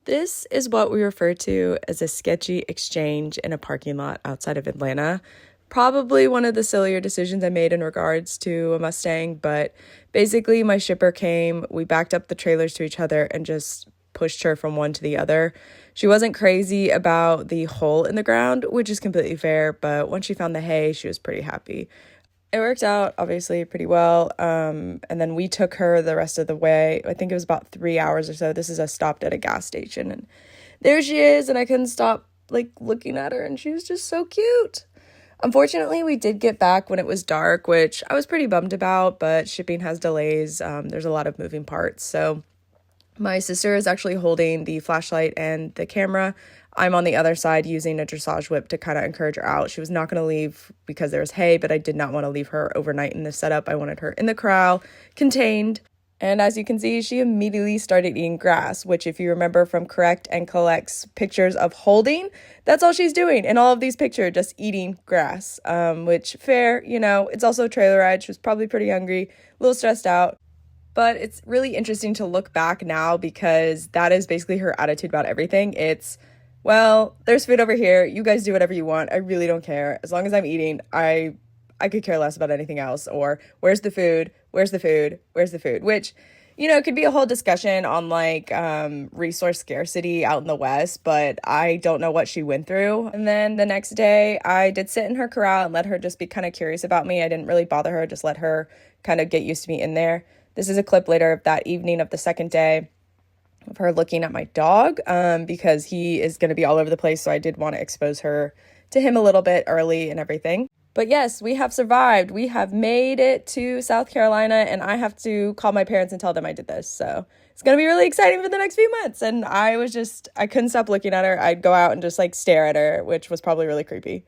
This is what we refer to as a sketchy exchange in a parking lot outside of Atlanta. Probably one of the sillier decisions I made in regards to a Mustang, but basically my shipper came, we backed up the trailers to each other and just pushed her from one to the other. She wasn't crazy about the hole in the ground, which is completely fair, but once she found the hay, she was pretty happy. It worked out obviously pretty well. And then we took her the rest of the way. I think it was about 3 hours or so. This is us stopped at a gas station, and there she is, and I couldn't stop looking at her, and she was just so cute. Unfortunately, we did get back when it was dark, which I was pretty bummed about, but shipping has delays. There's a lot of moving parts. So my sister is actually holding the flashlight and the camera. I'm on the other side using a dressage whip to kind of encourage her out. She was not going to leave because there was hay, but I did not want to leave her overnight in the setup. I wanted her in the corral, contained. And as you can see, she immediately started eating grass, which if you remember from Correct and Collect's pictures of holding, that's all she's doing in all of these pictures, just eating grass, which fair, it's also a trailer ride. She was probably pretty hungry, a little stressed out. But it's really interesting to look back now because that is basically her attitude about everything. It's, well, there's food over here. You guys do whatever you want. I really don't care. As long as I'm eating, I could care less about anything else. Or where's the food? Where's the food? Where's the food? Which, could be a whole discussion on resource scarcity out in the West, but I don't know what she went through. And then the next day I did sit in her corral and let her just be kind of curious about me. I didn't really bother her, just let her kind of get used to me in there. This is a clip later of that evening of the second day of her looking at my dog because he is going to be all over the place. So I did want to expose her to him a little bit early and everything. But yes, we have survived. We have made it to South Carolina, and I have to call my parents and tell them I did this. So it's going to be really exciting for the next few months. And I couldn't stop looking at her. I'd go out and just stare at her, which was probably really creepy.